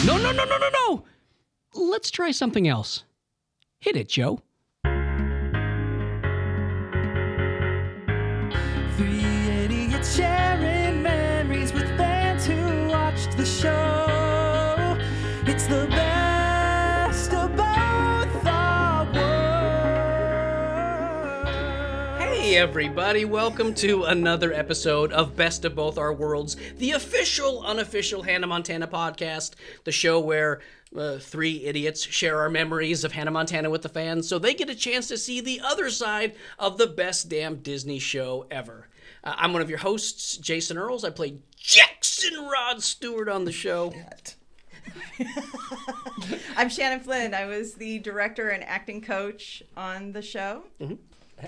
No. Let's try something else. Hit it, Joe. Three idiots sharing memories with fans who watched the show. It's the best of both our worlds. Hey everybody, welcome to another episode of Best of Both Our Worlds, the official, unofficial Hannah Montana podcast, the show where three idiots share our memories of Hannah Montana with the fans so they get a chance to see the other side of the best damn Disney show ever. I'm one of your hosts, Jason Earles. I play Jackson Rod Stewart on the show. I'm Shannon Flynn. I was the director and acting coach on the show. Mm-hmm.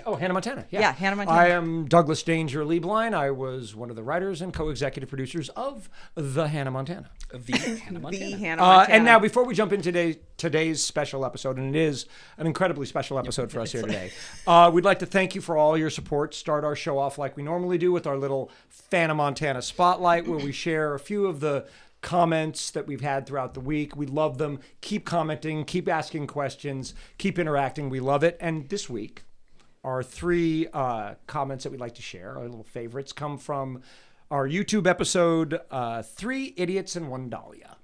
Oh, Hannah Montana. Yeah, Hannah Montana. I am Douglas Danger Lieblein. I was one of the writers and co-executive producers of The Hannah Montana. The Hannah Montana. The Hannah Montana. And now, before we jump into today's special episode, and it is an incredibly special episode for us here today, we'd like to thank you for all your support. Start our show off like we normally do with our little Hannah Montana Spotlight, where we share a few of the comments that we've had throughout the week. We love them. Keep commenting, keep asking questions, keep interacting. We love it. And this week, our three comments that we'd like to share, our little favorites, come from our YouTube episode, Three Idiots and One Dahlia.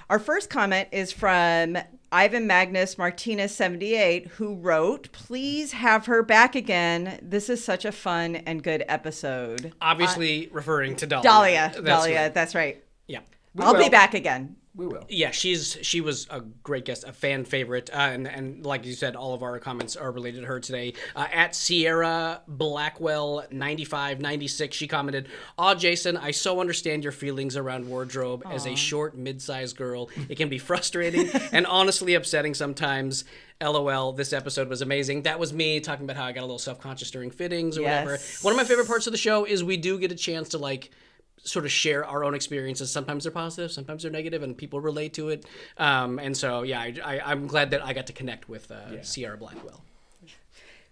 Our first comment is from Ivan Magnus Martinez 78, who wrote, "Please have her back again. This is such a fun and good episode." Obviously referring to Dahlia. Dahlia, that's right. Yeah. I'll be back again. We will. Yeah, she was a great guest, a fan favorite, and like you said, all of our comments are related to her today. At Sierra Blackwell 9596, she commented, "Aw, Jason, I so understand your feelings around wardrobe. As a short, mid-sized girl, it can be frustrating and honestly upsetting sometimes. LOL, this episode was amazing." That was me talking about how I got a little self-conscious during fittings or whatever. One of my favorite parts of the show is we do get a chance to sort of share our own experiences. Sometimes they're positive, sometimes they're negative, and people relate to it. And so, yeah, I'm glad that I got to connect with Sierra Blackwell.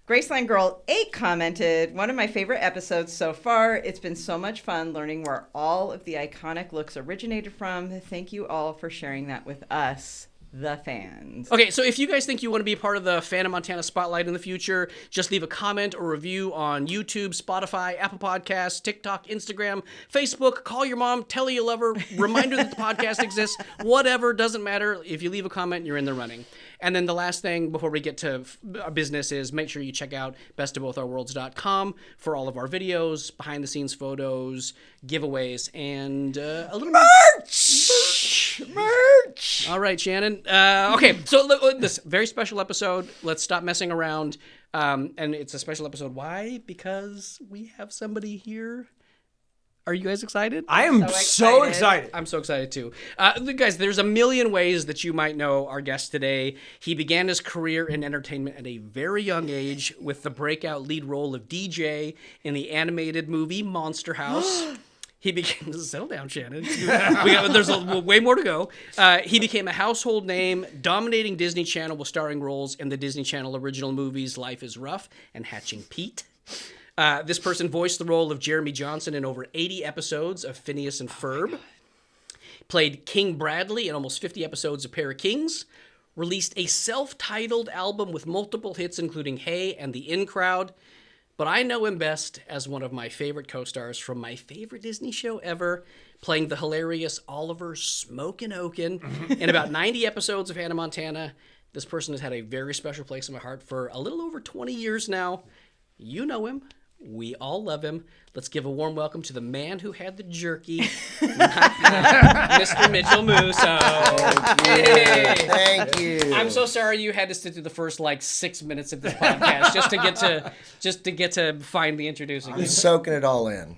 Graceland Girl 8 commented, "One of my favorite episodes so far. It's been so much fun learning where all of the iconic looks originated from. Thank you all for sharing that with us, the fans." Okay, so if you guys think you want to be a part of the Hannah Montana Spotlight in the future, just leave a comment or review on YouTube, Spotify, Apple Podcasts, TikTok, Instagram, Facebook. Call your mom, tell her you love her, remind her that the podcast exists, whatever, doesn't matter. If you leave a comment, you're in the running. And then the last thing before we get to business is make sure you check out bestofbothourworlds.com for all of our videos, behind-the-scenes photos, giveaways, and a little merch. All right, Shannon. Okay, so this very special episode. Let's stop messing around. And it's a special episode. Why? Because we have somebody here. Are you guys excited? I am so excited. I'm so excited too. Guys, there's a million ways that you might know our guest today. He began his career in entertainment at a very young age with the breakout lead role of DJ in the animated movie Monster House. He became, settle down, Shannon. There's way more to go. He became a household name, dominating Disney Channel with starring roles in the Disney Channel original movies Life is Rough and Hatching Pete. This person voiced the role of Jeremy Johnson in over 80 episodes of Phineas and Ferb. Played King Bradley in almost 50 episodes of Pair of Kings. Released a self-titled album with multiple hits, including Hey and The In Crowd. But I know him best as one of my favorite co-stars from my favorite Disney show ever, playing the hilarious Oliver Smokin Oken in about 90 episodes of Hannah Montana. This person has had a very special place in my heart for a little over 20 years now. You know him. We all love him. Let's give a warm welcome to the man who had the jerky, Mr. Mitchel Musso. Thank you. I'm so sorry you had to sit through the first 6 minutes of this podcast just to get to finally introducing you. I'm soaking it all in.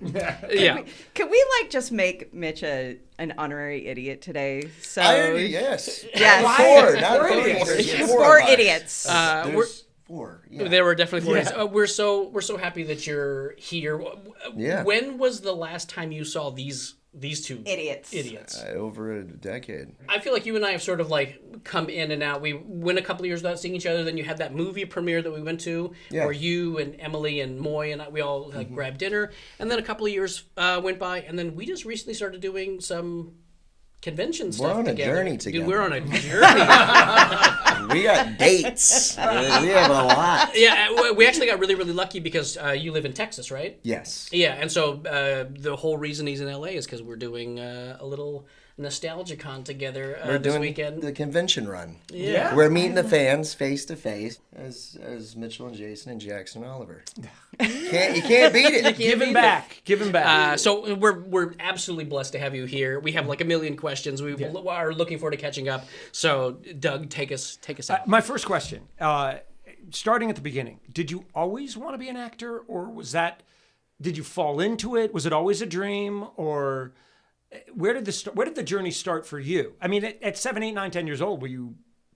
Yeah. Can we just make Mitch an honorary idiot today? So Yes. Yes. Four, not idiots. Four idiots. Four. Yeah. There were definitely four. We're so happy that you're here. Yeah. When was the last time you saw these two idiots? Over a decade. I feel like you and I have sort of come in and out. We went a couple of years without seeing each other. Then you had that movie premiere that we went to, where you and Emily and Moy and we all grabbed dinner. And then a couple of years went by, and then we just recently started doing some convention We're stuff on a together. journey Dude, together. we're on a journey. We got dates. We have a lot. Yeah, we actually got really, really lucky because you live in Texas, right? Yes. Yeah, and so the whole reason he's in LA is because we're doing a little nostalgia con together We're this doing weekend. the convention run. Yeah. We're meeting the fans face to face as Mitchell and Jason and Jackson and Oliver. You can't beat it. Giving back. So we're absolutely blessed to have you here. We have like a million questions. We are looking forward to catching up. So Doug, take us out. My first question, starting at the beginning, did you always want to be an actor, or did you fall into it? Was it always a dream, or where did the journey start for you? I mean, at 7, 8, 9, 10 years old, were you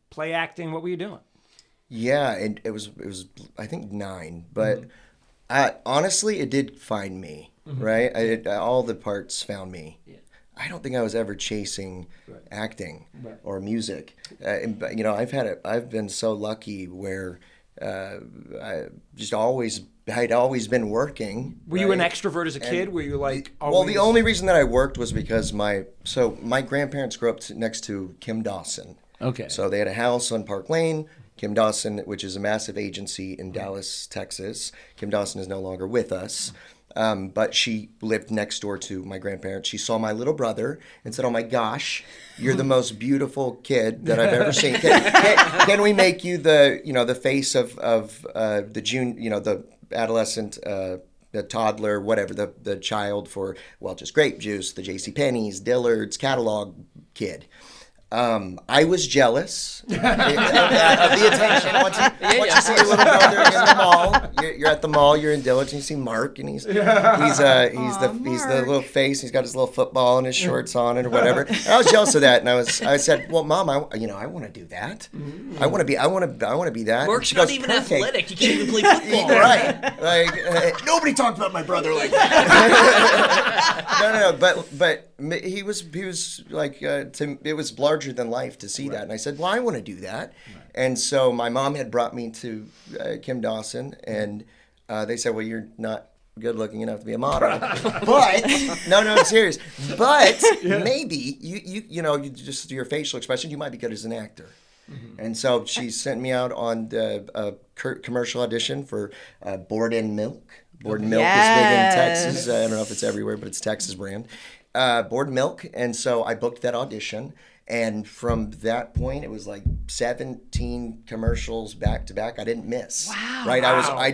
play acting? What were you doing? Yeah, and it was I think 9, but honestly, it did find me. Right, all the parts found me. Yeah. I don't think I was ever chasing acting or music. But, I've been so lucky where I'd always been working. Were you an extrovert as a kid? Were you like always... Well, the only reason that I worked was because my grandparents grew up next to Kim Dawson. Okay. So they had a house on Park Lane. Kim Dawson, which is a massive agency in Dallas, Texas. Kim Dawson is no longer with us. But she lived next door to my grandparents. She saw my little brother and said, "Oh my gosh, you're the most beautiful kid that I've ever seen. Can we make you the face of the adolescent, the toddler, whatever, the child for just grape juice, the JCPenney's, Dillard's catalog kid." I was jealous of the attention. Once you see your little brother in the mall, you're at the mall, you're in Dillard's, and you see Mark, and he's the little face. He's got his little football and his shorts on or whatever. And I was jealous of that, and I said, "Well, Mom, I want to do that. I want to be that." Mark's She not goes, even "Perfect." athletic. You can't even play football. Right? Like nobody talked about my brother like that. No. But he was like it was larger than life to see that, and I said, "Well, I want to do that." And so my mom had brought me to Kim Dawson, and they said, "Well, you're not good looking enough to be a model." But no, I'm serious. But maybe you just your facial expression, you might be good as an actor. And so she sent me out on the commercial audition for Board and Milk. Board and Milk is big in Texas. I don't know if it's everywhere, but it's Texas brand. Board and Milk, and so I booked that audition. And from that point, it was like 17 commercials back to back. I didn't miss. Wow. Right. Wow. I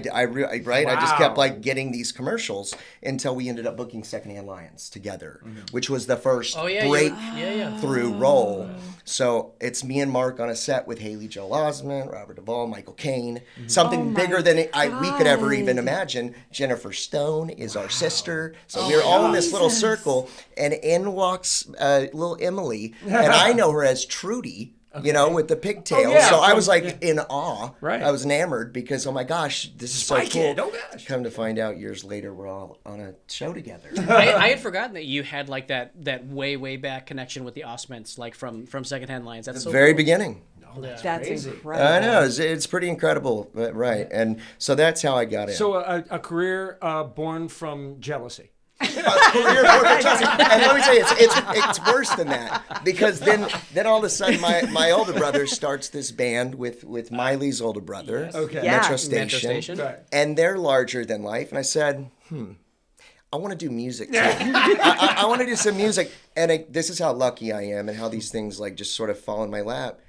just kept like getting these commercials until we ended up booking Secondhand Lions together, which was the first breakthrough role. So it's me and Mark on a set with Haley Joel Osment, Robert Duvall, Michael Caine, something bigger than we could ever even imagine. Jennifer Stone is our sister. So we were all in this little circle, and in walks little Emily, and I know her as Trudy, with the pigtails. So I was like in awe. Right. I was enamored because, oh my gosh, this is so cool. Oh gosh. Come to find out years later, we're all on a show together. I had forgotten that you had like that way back connection with the Osmonts, like from Secondhand Lions. That's so very cool. beginning. That's incredible. I know, it's pretty incredible, right? And so that's how I got in. So a career born from jealousy. And let me tell you, it's worse than that, because then all of a sudden my older brother starts this band with Miley's older brother, Metro Station, and they're larger than life. And I said, I want to do music too. I want to do some music, and this is how lucky I am, and how these things like just sort of fall in my lap.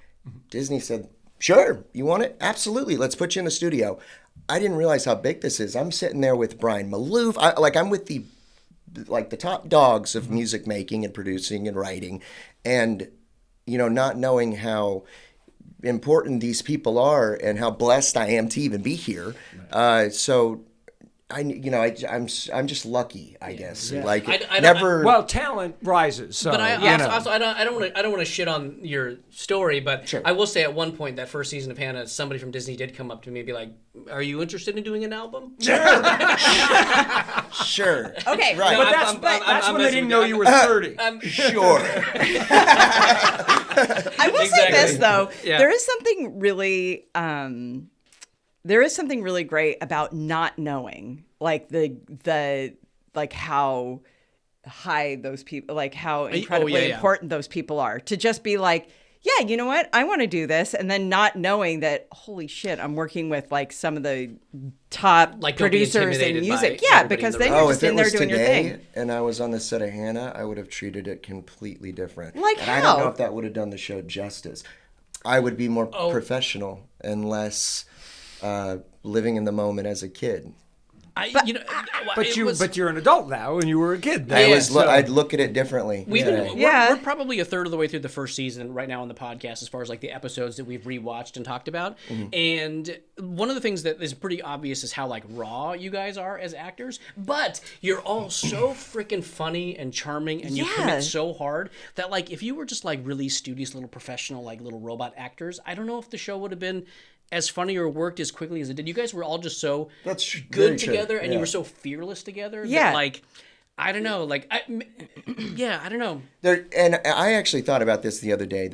Disney said, "Sure, you want it? Absolutely. Let's put you in the studio." I didn't realize how big this is. I'm sitting there with Brian Malouf. I'm with the top dogs of music making and producing and writing, and not knowing how important these people are and how blessed I am to even be here. So I'm just lucky, I guess. Like talent rises. So, but I don't want to shit on your story, but sure. I will say at one point that first season of Hannah, somebody from Disney did come up to me and be like, "Are you interested in doing an album?" Sure. Okay, right. But that's when they didn't know you were 30. Sure. I will say this though, there is something really. There is something really great about not knowing, like the how high those people, like how incredibly yeah. important those people are. To just be like, yeah, you know what? I want to do this. And then not knowing that, holy shit, I'm working with like some of the top Like, don't be producers in intimidated music. by Yeah, everybody because in the then room. you're Oh, just if it in there was doing your today thing. and I was on the set of Hannah, I would have treated it completely different. Like and I don't know how? if that would have done the show justice. I would be more professional and less living in the moment as a kid. But you're an adult now, and you were a kid then. I'd look at it differently. We're probably a third of the way through the first season right now on the podcast as far as like the episodes that we've rewatched and talked about. And one of the things that is pretty obvious is how like raw you guys are as actors, but you're all so freaking funny and charming, and you commit so hard that like if you were just like really studious little professional like little robot actors, I don't know if the show would have been as funny or worked as quickly as it did. You guys were all just so good together, and you were so fearless together. Yeah. That, like, I don't know. Like, I don't know. And I actually thought about this the other day.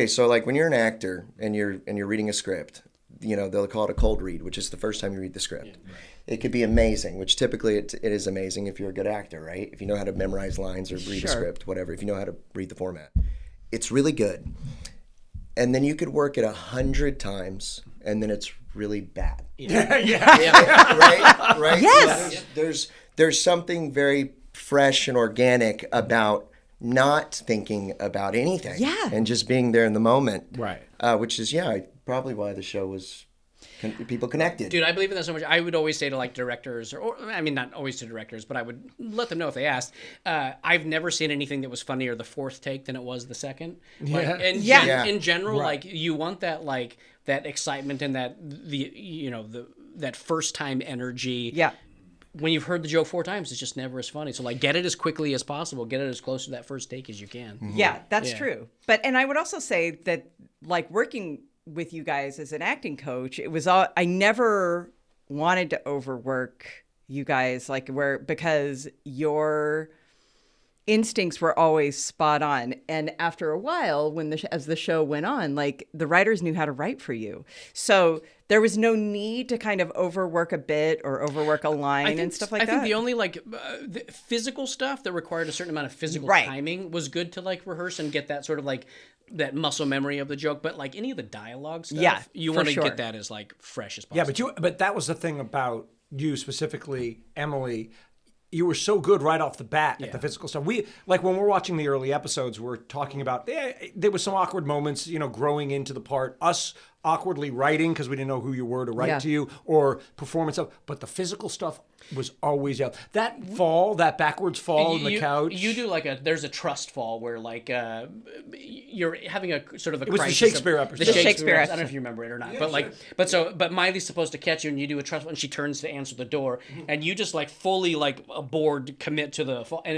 So like when you're an actor and you're reading a script, you know, they'll call it a cold read, which is the first time you read the script. Yeah, right. It could be amazing, which typically it is amazing if you're a good actor, right? If you know how to memorize lines or read a script, whatever. If you know how to read the format, it's really good. And then you could work it 100 times, and then it's really bad. Right. Yes. So there's something very fresh and organic about not thinking about anything. Yeah. And just being there in the moment. Right. Which is probably why the show was. People connected. Dude, I believe in that so much. I would always say to like directors, or I mean, not always to directors, but I would let them know if they asked. I've never seen anything that was funnier the fourth take than it was the second. Like, in general, like you want that like that excitement and that that first time energy. Yeah. When you've heard the joke 4 times, it's just never as funny. So like, get it as quickly as possible. Get it as close to that first take as you can. Mm-hmm. Yeah, that's true. And I would also say that like working with you guys as an acting coach, it was all, I never wanted to overwork you guys because your instincts were always spot on. And after a while, as the show went on, like the writers knew how to write for you. So there was no need to kind of overwork a bit or overwork a line and stuff like that. I think the only like the physical stuff that required a certain amount of physical timing was good to like rehearse and get that sort of like that muscle memory of the joke. But like any of the dialogue stuff, you want to get that as like fresh as possible. Yeah, but that was the thing about you specifically, Emily. You were so good right off the bat at the physical stuff. We like when we're watching the early episodes, we're talking about there was some awkward moments, growing into the part. Us awkwardly writing because we didn't know who you were to write to you, or performance of. But the physical stuff was always out. That backwards fall on the couch. You do like there's a trust fall where like you're having a sort of a it was crisis. the Shakespeare episode. The Shakespeare episode. I don't know if you remember it or not, but Miley's supposed to catch you and you do a trust fall and she turns to answer the door and you just like fully like aboard commit to the fall and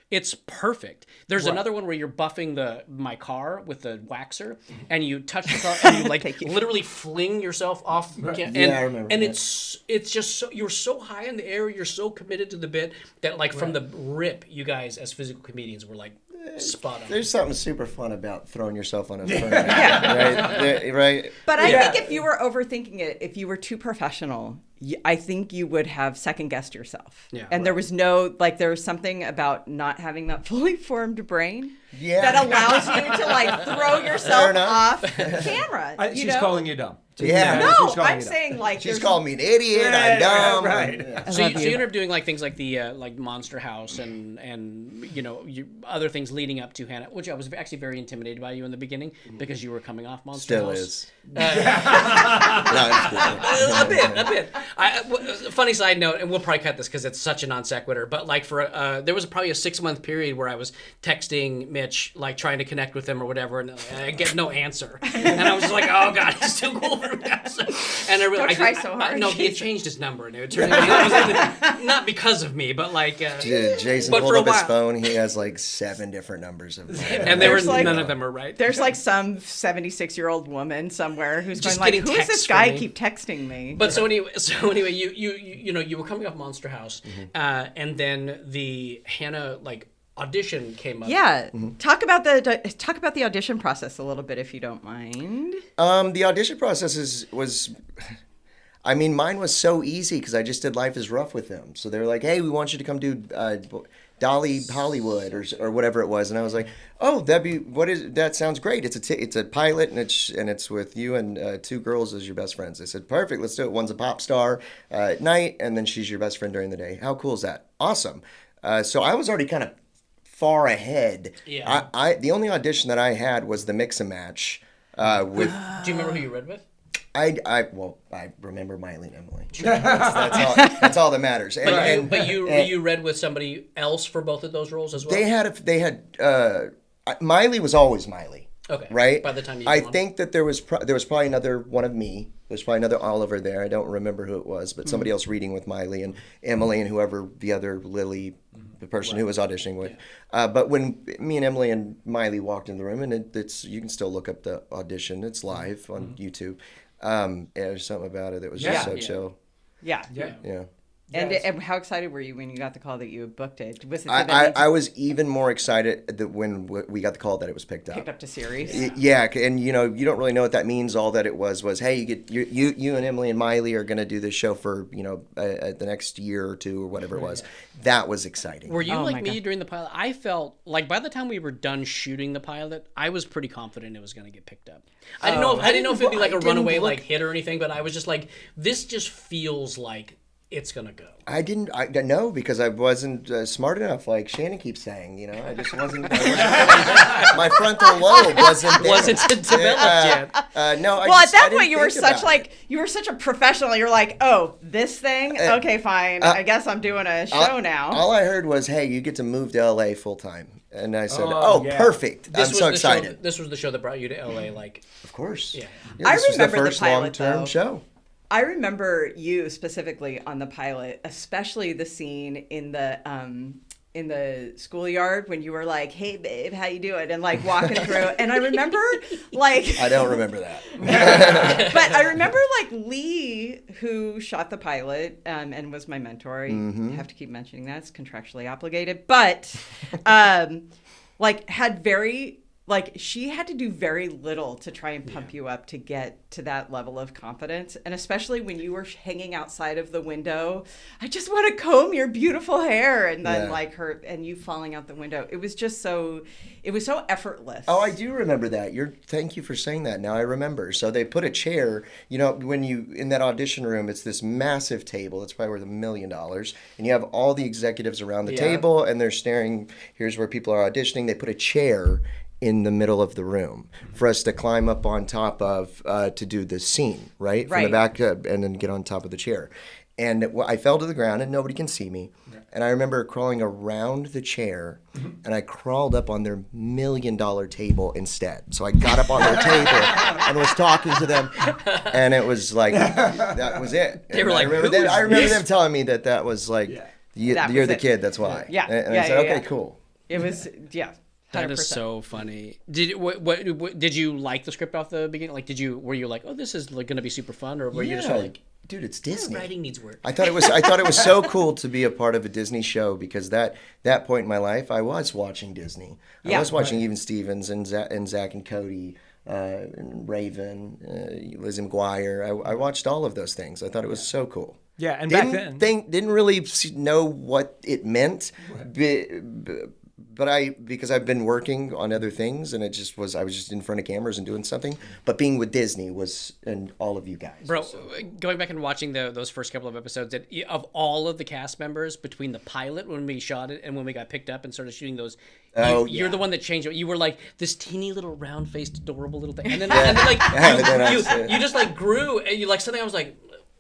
it's perfect. There's another one where you're buffing my car with the waxer, and you touch the car, and you like literally fling yourself off. I remember. And it's just so you're so high in the air, you're so committed to the bit that like from the rip, you guys as physical comedians were like spot on. There's something super fun about throwing yourself on a furnace, right? But I think if you were overthinking it, if you were too professional, I think you would have second guessed yourself. Yeah, and there was there was something about not having that fully formed brain that allows you to like throw yourself off camera. She's calling you dumb. No, I'm saying like she's calling me an idiot. I'm dumb. Right. So you end up doing like things like the like Monster House and other things leading up to Hannah, which I was actually very intimidated by you in the beginning because you were coming off Monster House. Still is. A bit. Funny side note, and we'll probably cut this because it's such a non sequitur. But like there was probably a 6-month period where I was texting Mitch, like trying to connect with him or whatever, and I get no answer, and I was just like, oh god, he's too cool. And I really try so hard. No, he had changed his number, and it turned out not because of me, but like. Jason pulled up his phone. He has like 7 different numbers of. And none of them are right. There's like some 76-year-old woman somewhere who's just going like, "Who is this guy keep texting me?" But so anyway, you were coming off Monster House, and then the Hannah like audition came up. Yeah, talk about the audition process a little bit, if you don't mind. The audition process was. I mean, mine was so easy because I just did Life is Rough with them. So they were like, hey, we want you to come do Dolly Hollywood or whatever it was. And I was like, oh, that sounds great. It's a pilot and it's with you and 2 girls as your best friends. They said, perfect, let's do it. One's a pop star at night and then she's your best friend during the day. How cool is that? Awesome. So I was already kind of far ahead. Yeah. The only audition that I had was the mix and match with. Do you remember who you read with? I remember Miley and Emily. That's all that matters. But you read with somebody else for both of those roles as well. They had Miley was always Miley. Okay. Right. By the time you I think that there was probably another one of me. There's probably another Oliver there. I don't remember who it was, but somebody else reading with Miley and Emily and whoever the other Lily, the person who was auditioning with. But when me and Emily and Miley walked in the room, and it's you can still look up the audition. It's live on YouTube. There's something about it that was just so chill. Yeah. Yeah. And how excited were you when you got the call that you had booked it? Was it I was even more excited that when we got the call that it was picked up to series? Yeah, and you don't really know what that means. All that it was hey, you and Emily and Miley are going to do this show for the next year or 2 or whatever it was. That was exciting. Were you like me during the pilot? I felt like by the time we were done shooting the pilot, I was pretty confident it was going to get picked up. I didn't know if it'd be like a runaway like hit or anything, but I was just like, this just feels like it's gonna go. I know because I wasn't smart enough, like Shannon keeps saying. I just wasn't. My frontal lobe wasn't developed yet. No. Well, at that point, you were such a professional. You're like, oh, this thing. Okay, fine. I guess I'm doing a show now. All I heard was, hey, you get to move to LA full time, and I said, perfect. I'm so excited. This was the show that brought you to LA, like. Of course. Yeah. This was the first pilot, long-term show. I remember you specifically on the pilot, especially the scene in the schoolyard when you were like, "Hey, babe, how you doing?" and like walking through. And I remember like I don't remember that, but I remember like Lee, who shot the pilot and was my mentor. I have to keep mentioning that; it's contractually obligated. But like had very. Like, she had to do very little to try and pump you up to get to that level of confidence. And especially when you were hanging outside of the window, I just want to comb your beautiful hair. And then and you falling out the window. It was just so effortless. Oh, I do remember that. Thank you for saying that. Now I remember. So they put a chair, when you, in that audition room, it's this massive table. It's probably worth $1 million. And you have all the executives around the table and they're staring. Here's where people are auditioning. They put a chair in the middle of the room for us to climb up on top of to do the scene, right? From the back and then get on top of the chair. And I fell to the ground and nobody can see me. And I remember crawling around the chair and I crawled up on their $1 million table instead. So I got up on their table and was talking to them and it was like, that was it. They were like, I remember them telling me that was like, you're the kid, that's why. Yeah. And I said, okay, cool. It was, 100%. That is so funny. Did you like the script off the beginning? Like, were you like, oh, this is like going to be super fun, or were you just like, dude, it's Disney. Writing needs work. I thought it was so cool to be a part of a Disney show because that point in my life, I was watching Disney. I was watching even Stevens and Zach and Cody, and Raven, Lizzie McGuire. I watched all of those things. I thought it was so cool. Yeah, and back then didn't really know what it meant. But because I've been working on other things and I was just in front of cameras and doing something. But being with Disney and all of you guys. Bro, going back and watching those first couple of episodes, of all of the cast members between the pilot when we shot it and when we got picked up and started shooting those, you're the one that changed it. You were like this teeny little round-faced, adorable little thing. And then you just like grew and you like suddenly I was like,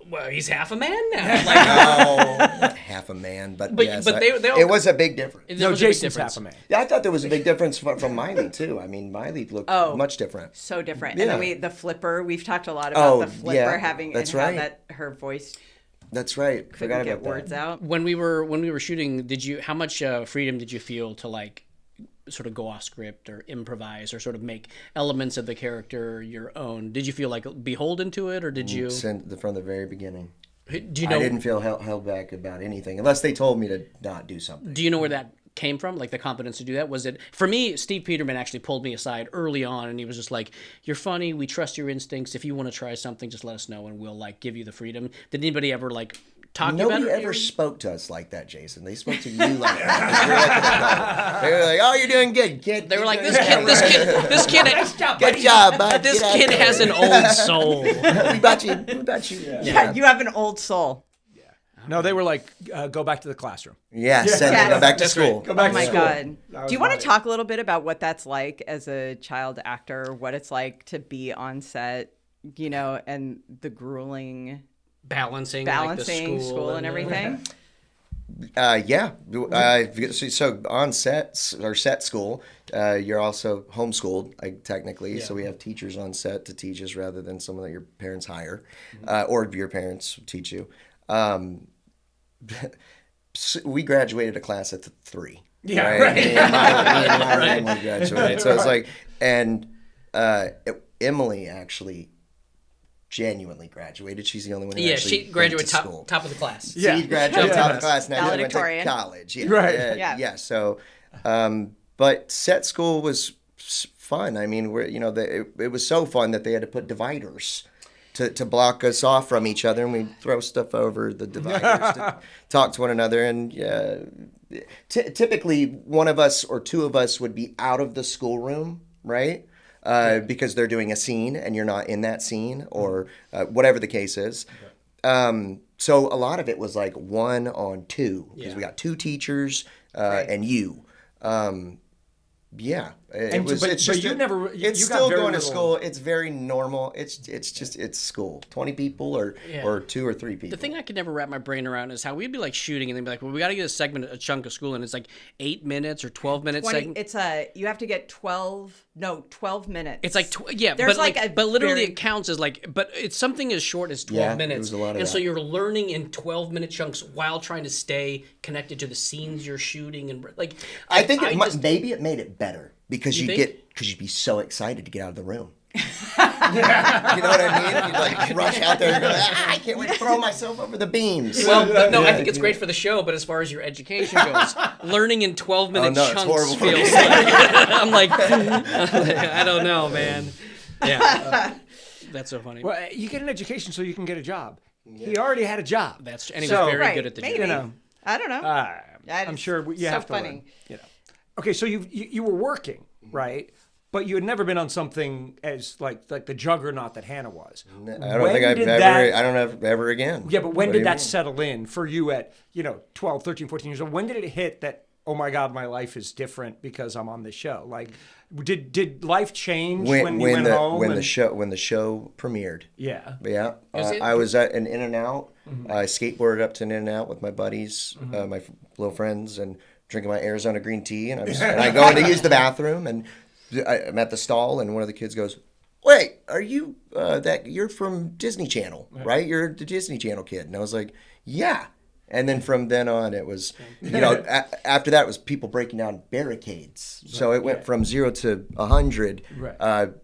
well, he's half a man now. Like, half a man, but yes, but it was a big difference. No, Jason's half a man. Yeah, I thought there was a big difference from Miley too. I mean, Miley looked much different. So different. Yeah. And then the flipper. We've talked a lot about the flipper having that's and right. how that her voice. That's right. Couldn't get words out. When we were shooting, how much freedom did you feel to like sort of go off script or improvise or sort of make elements of the character your own? Did you feel like beholden to it, or did you? From the very beginning. Do you know? I didn't feel held back about anything unless they told me to not do something. Do you know where that came from, like the confidence to do that? Was it, for me, Steve Peterman actually pulled me aside early on, and he was just like, "You're funny. We trust your instincts. If you want to try something, just let us know, and we'll like give you the freedom." Did anybody ever like talk to you about it? Nobody ever spoke to us like that, Jason. They spoke to you like that. They were like, "Oh, you're doing good, kid." They were like, "This kid, Good job, bud. this Get out kid there." has an old soul." We got you. Yeah, you have an old soul. No, they were like, go back to the classroom. Yeah, send them back to school. Go back Oh my to school. God. Do you want to talk a little bit about what that's like as a child actor, what it's like to be on set, you know, and the grueling balancing like the school and everything? Yeah. So on sets or set school, you're also homeschooled, technically. So we have teachers on set to teach us rather than someone that your parents hire, or your parents teach you. We graduated a class at 3. Yeah, right. right. Me and my family graduated. So it's like, and Emily actually genuinely graduated. She's the only one who actually she graduated went to school. top of the class. Yeah. She graduated top of the class. Now she went to Valedictorian. college. Yeah. Right. Yeah. So, but set school was fun. I mean, it was so fun that they had to put dividers to block us off from each other, and we throw stuff over the dividers to talk to one another. And typically, one of us or two of us would be out of the schoolroom, right? Because they're doing a scene and you're not in that scene, or whatever the case is. So a lot of it was like 1 on 2, because we got 2 teachers and you. Yeah, but you never. You it's got still very going to little- school. It's very normal. It's school. 20 people or 2 or 3 people. The thing I could never wrap my brain around is how we'd be like shooting and they'd be like, "Well, we got to get a chunk of school," and it's like 8 minutes or 12 minutes. It's you have to get 12 minutes. It's like There's but literally very- it counts as like, but it's something as short as 12 Yeah, there minutes, was a lot of and that. so you're learning in 12-minute chunks while trying to stay connected to the scenes you're shooting, and like I think maybe it made it better because You you'd be so excited to get out of the room. You know what I mean? You'd like rush out there and go, I can't wait to throw myself over the beams. Well, but no, I think it's great for the show, but as far as your education goes, learning in 12-minute no, it's chunks horrible for feels me. like I'm like I don't know, man. Yeah, that's so funny. Well, you get an education so you can get a job. He already had a job. That's and he So- was very right, good at the maybe. job. You know. I don't know. I'm sure you so have to funny. learn. You know. Okay, so you were working, right? But you had never been on something as like the juggernaut that Hannah was. I don't When think I've did ever. that- I don't have ever again. Yeah, but when What do did you that mean? settle in for you at 12, 13, 14 years old? When did it hit that, oh my God, my life is different because I'm on this show? Like, did life change when you went home? When the show premiered? Yeah. Yeah, Was it? I was at an In-N-Out. I skateboarded up to an In-N-Out with my buddies, my little friends, and drinking my Arizona green tea. And I go in to use the bathroom, and I'm at the stall, and one of the kids goes, "Wait, are you you're from Disney Channel, right? You're the Disney Channel kid." And I was like, "Yeah." And then from then on, it was, after that, it was people breaking down barricades. So it went from 0 to 100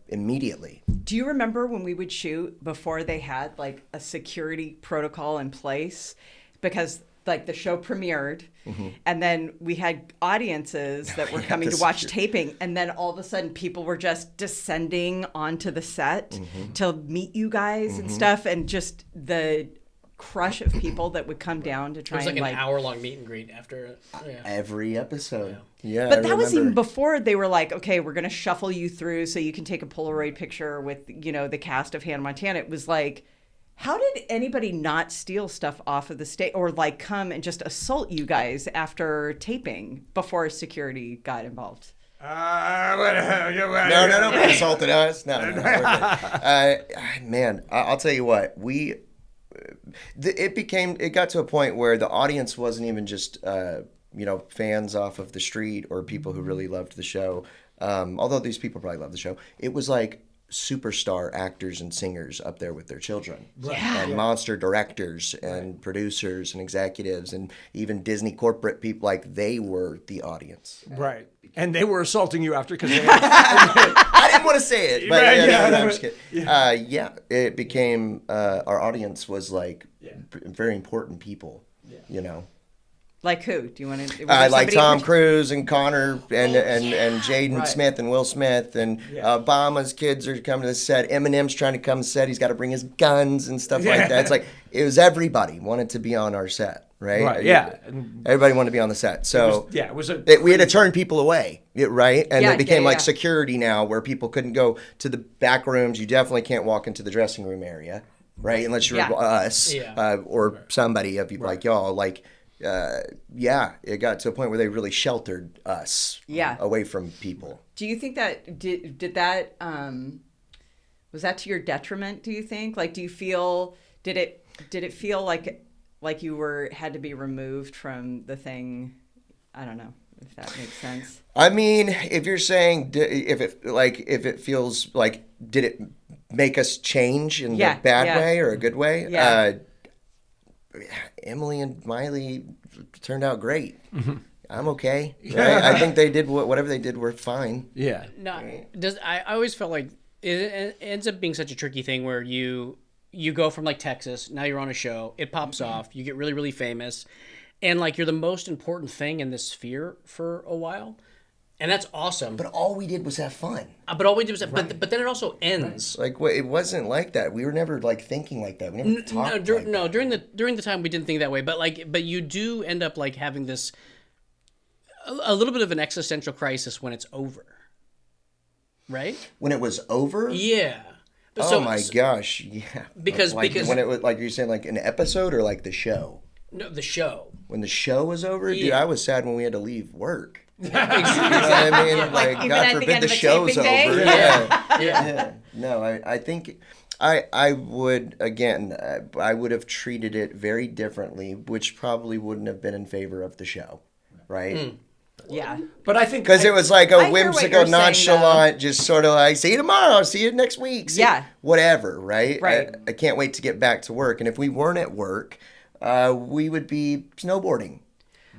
immediately. Do you remember when we would shoot before they had like a security protocol in place? Because like the show premiered and then we had audiences that were coming to watch taping, and then all of a sudden people were just descending onto the set to meet you guys and stuff, and just the crush of people that would come down to It try was like and an hour-long meet and greet after. Yeah. Every episode. Yeah, But I that was even remember. before they were like, okay, we're going to shuffle you through so you can take a Polaroid picture with, the cast of Hannah Montana. It was like, how did anybody not steal stuff off of the stage or like come and just assault you guys after taping before security got involved? No, nobody assaulted us. No, we're good. Man, I'll tell you what, it got to a point where the audience wasn't even just fans off of the street or people who really loved the show, although these people probably love the show. It was like superstar actors and singers up there with their children, and monster directors and producers and executives and even Disney corporate people. Like, they were the audience. Right. And they were assaulting you after because they I didn't want to say it, but I'm just kidding. It became our audience was like very important people, Like who? Do you want to? I like Tom Cruise and Connor and Jaden Right. Smith and Will Smith and Obama's kids are coming to the set. Eminem's trying to come to the set. He's got to bring his guns and stuff like that. It's like it was everybody wanted to be on our set, right? Right. Yeah. Everybody wanted to be on the set. So It was we had to turn people away, right? And Yeah, it became yeah, like yeah. security now, where people couldn't go to the back rooms. You definitely can't walk into the dressing room area, right? Unless you're us or somebody of you like y'all, like. It got to a point where they really sheltered us away from people. Do you think that did that was that to your detriment? Do you think? Like, do you feel did it feel like you had to be removed from the thing? I don't know if that makes sense. I mean, if you're saying if it feels like did it make us change in the bad way or a good way? Yeah. Emily and Miley turned out great. I'm okay. Right? I think they did whatever they did were fine. Yeah. No, I always felt like it ends up being such a tricky thing where you go from like Texas, now you're on a show, it pops off, you get really, really famous, and like you're the most important thing in this sphere for a while. And that's awesome. But all we did was have fun. But all we did was, but then it also ends. Like it wasn't like that. We were never like thinking like that. We never talked. During the time we didn't think that way. But you do end up like having this a little bit of an existential crisis when it's over, right? When it was over. Yeah. Oh my gosh! Yeah. Because when it was like you're saying like an episode or like the show. No, the show. When the show was over, dude, Yeah. I was sad when we had to leave work. Exactly. You know what I mean? Like, even God at the forbid end the of a show's taping day? over. Yeah. Yeah. No, I think I would, again, I would have treated it very differently, which probably wouldn't have been in favor of the show, right? Yeah. But I think Because it was like I a hear what whimsical, you're saying, nonchalant, just sort of like, see you tomorrow, see you next week. Yeah. Whatever, right? Right. I can't wait to get back to work. And if we weren't at work, we would be snowboarding.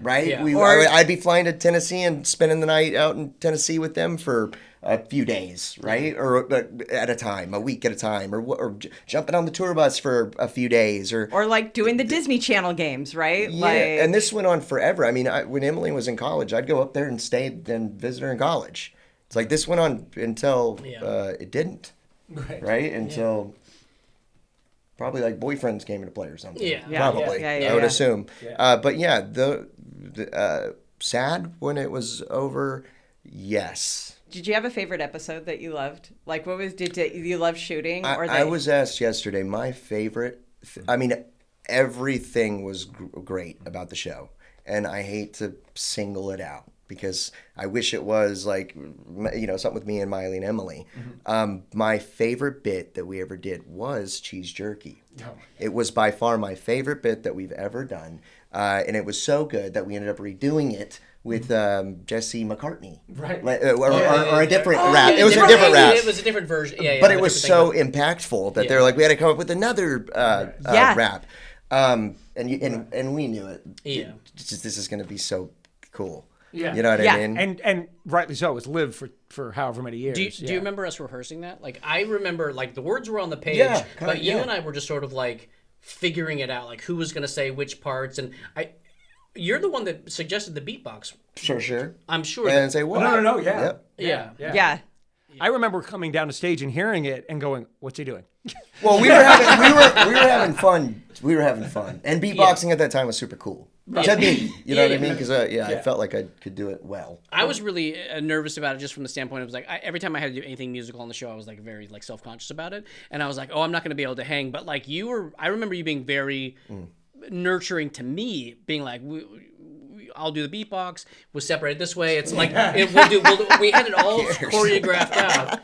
Right? Yeah. I'd be flying to Tennessee and spending the night out in Tennessee with them for a few days, right? Or at a time, a week at a time, or jumping on the tour bus for a few days, or like doing the Disney Channel games, right? yeah. And this went on forever. I mean, when Emily was in college, I'd go up there and stay and visit her in college. It's like this went on until it didn't, right? Until probably like boyfriends came into play or something. Yeah. Probably. Yeah, I would yeah. assume. Yeah. But yeah, the sad when it was over. Yes. Did you have a favorite episode that you loved? Like, what was did you love shooting? Or I was asked yesterday my favorite. I mean, everything was great about the show, and I hate to single it out because I wish it was like something with me and Miley and Emily. My favorite bit that we ever did was cheese jerky. It was by far my favorite bit that we've ever done, and it was so good that we ended up redoing it with Jesse McCartney, Right. or a different rap. It was a different rap. It was a different version. Yeah, But it was so impactful that they're like, we had to come up with another rap. And we knew it. Yeah. This is going to be so cool. Yeah. You know what Yeah. I mean? and rightly so. It's lived for however many years. Do you remember us rehearsing that? Like, I remember, like, the words were on the page, Yeah, but you yeah. and I were just sort of, like, figuring it out, like, who was going to say which parts, and you're the one that suggested the beatbox. Sure. I'm sure. And say, what? No. Yeah. Yep. Yeah. Yeah. I remember coming down to stage and hearing it and going, "What's he doing?" Well, we were having fun. We were having fun, and beatboxing at that time was super cool to me. You know what I mean? Because I felt like I could do it well. I was really nervous about it just from the standpoint of like every time I had to do anything musical on the show, I was like very like self-conscious about it, and I was like, oh, I'm not going to be able to hang. But like I remember you being very nurturing to me, being like, I'll do the beatbox. We'll separate it this way. It's like we had it all choreographed out,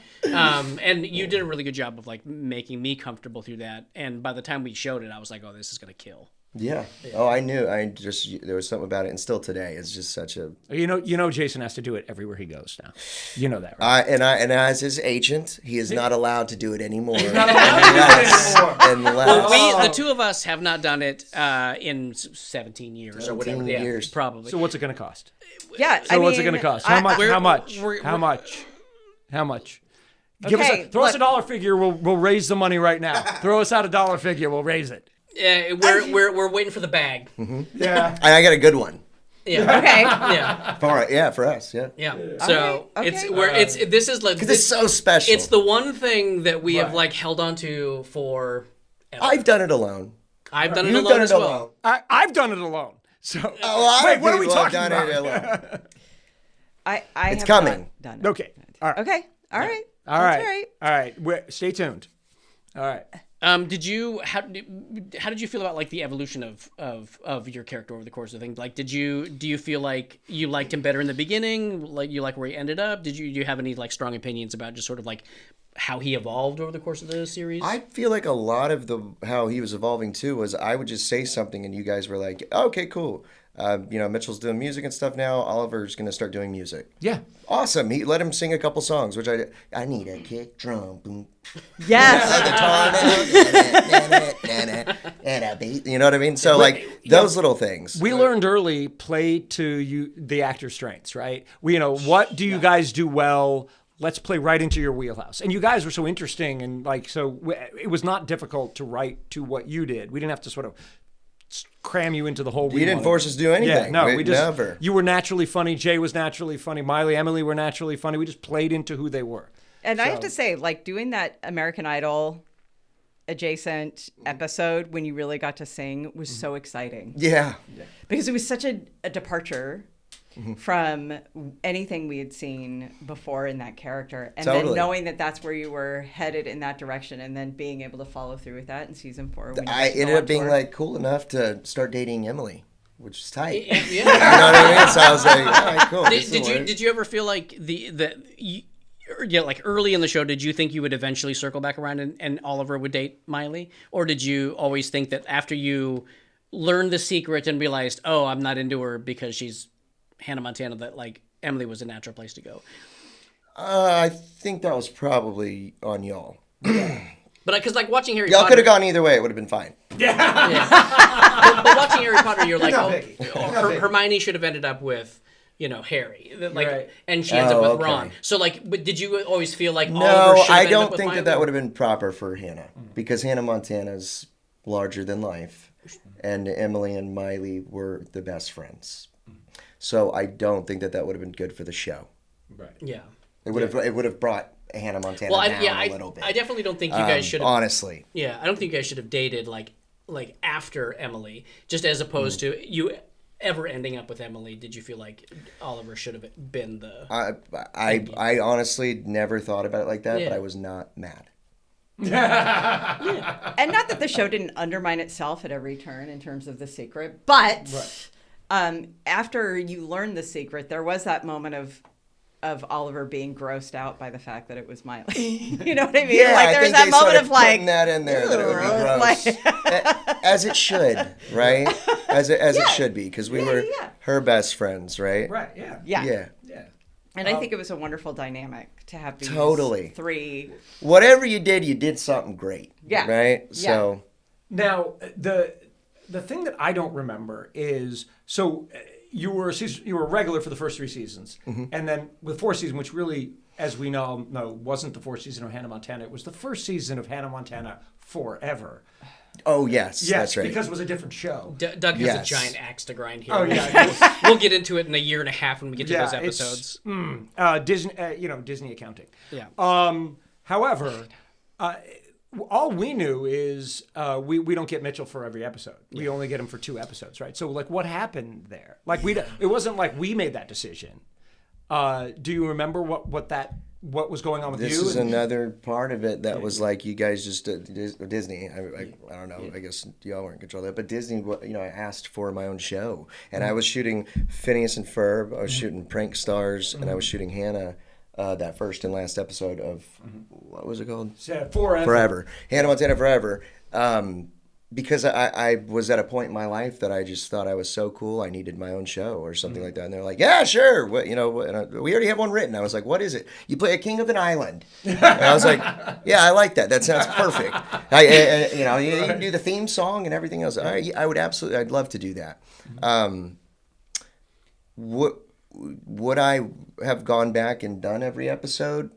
and you did a really good job of like making me comfortable through that. And by the time we showed it, I was like, oh, this is going to kill. Yeah. Oh, I knew. There was something about it, and still today, it's just such a. You know, Jason has to do it everywhere he goes now. You know that, right? And as his agent, he is not allowed to do it anymore. not allowed to do it anymore. Well, the two of us have not done it in 17 years or whatever. 17 Yeah, years. probably. So what's it going to cost? Yeah. So what's it going to cost? How much? we're- How much? we're- How much? How much? Give us Okay, throw us a look. dollar figure. We'll raise the money right now. Throw us out a dollar figure. We'll raise it. Yeah, we're waiting for the bag. Yeah. I got a good one. Yeah. Okay. Yeah. For us, yeah. Yeah. All So right, it's okay. where this is like Because it's so special. it's the one thing that we have Right. like held on to for. I've done it alone. I've done it You've alone done as it well. alone. I've done it alone. So Wait, what are we talking done about? It alone. I It's have coming. not done it. Okay. All right. Okay. All right. All That's right. All right. Stay tuned. All right. Did you how did you feel about like the evolution of your character over the course of things? Like, do you feel like you liked him better in the beginning? Like you like where he ended up? Do you have any like strong opinions about just sort of like how he evolved over the course of the series? I feel like a lot of how he was evolving too was I would just say something and you guys were like, okay, cool. Mitchell's doing music and stuff now. Oliver's going to start doing music. Yeah. Awesome. He let him sing a couple songs, which I need a kick drum. Boom. Yes. And a beat. You know what I mean? So like those little things. We learned early play to you the actor's strengths, right? What do you guys do well? Let's play right into your wheelhouse. And you guys were so interesting and it was not difficult to write to what you did. We didn't have to sort of cram you into the whole. You didn't force us to do anything. Yeah, no, we just never. You were naturally funny. Jay was naturally funny. Miley, Emily were naturally funny. We just played into who they were. And I have to say, like doing that American Idol adjacent episode when you really got to sing was so exciting. Yeah. Because it was such a departure from anything we had seen before in that character. And then Totally. knowing that that's where you were headed in that direction and then being able to follow through with that in season 4. when you I got to go ended on up being tour. like cool enough to start dating Emily, which is tight. Yeah. You know what I mean? So I was like, all right, cool. Did you ever feel like like early in the show, did you think you would eventually circle back around and Oliver would date Miley? Or did you always think that after you learned the secret and realized, oh, I'm not into her because she's Hannah Montana, that like Emily was a natural place to go? I think that was probably on y'all. But because like watching Harry Y'all Potter, could have gone either way. It would have been fine. but watching Harry Potter, you're like, Hermione should have ended up with, Harry, like, Right. and she ends up with okay. Ron. So like, but did you always feel like No, Oliver should have I ended up don't with think Miley? that would have been proper for Hannah because Hannah Montana's larger than life, and Emily and Miley were the best friends. So I don't think that would have been good for the show. Right. Yeah. It would have brought Hannah Montana Well, down a little bit. I definitely don't think you guys should have. Honestly. Yeah, I don't think you guys should have dated like after Emily, just as opposed to you ever ending up with Emily. Did you feel like Oliver should have been the? I honestly never thought about it like that, Yeah. but I was not mad. And not that the show didn't undermine itself at every turn in terms of the secret, but after you learned the secret, there was that moment of Oliver being grossed out by the fact that it was Miley. You know what I mean? Yeah, like I there was think that they moment started of like, putting that in there that it would be gross, as it should, right? As it should be, because we were yeah. her best friends, right? Right. Yeah. yeah. Yeah. And I think it was a wonderful dynamic to have these Totally. three. Whatever you did something great. Yeah. Right. Yeah. So Now the thing that I don't remember is you were a regular for the first 3 seasons, and then with 4th season, which really, as we know, wasn't the 4th season of Hannah Montana. It was the first season of Hannah Montana Forever. Oh yes, that's right. Because it was a different show. Doug has Yes. a giant axe to grind here. Oh yeah. We'll get into it in a year and a half when we get to those it's, episodes. Disney, Disney accounting. Yeah. However, all we knew is we don't get Mitchell for every episode. We only get him for 2 episodes, right? So like, what happened there? Like it wasn't like we made that decision. Do you remember what was going on with This you? is another part of it that was like you guys just Disney. I don't know. I guess y'all weren't in control of that, but Disney. I asked for my own show, and I was shooting Phineas and Ferb. I was shooting Prank Stars, and I was shooting Hannah. That first and last episode of what was it called? Forever. Hannah Montana Forever. Because I was at a point in my life that I just thought I was so cool, I needed my own show or something like that. And they're like, "Yeah, sure. What, we already have one written." I was like, "What is it?" "You play a king of an island." And I was like, "Yeah, I like that. That sounds perfect." You can do the theme song and everything else. I would absolutely. I'd love to do that. Would I have gone back and done every episode?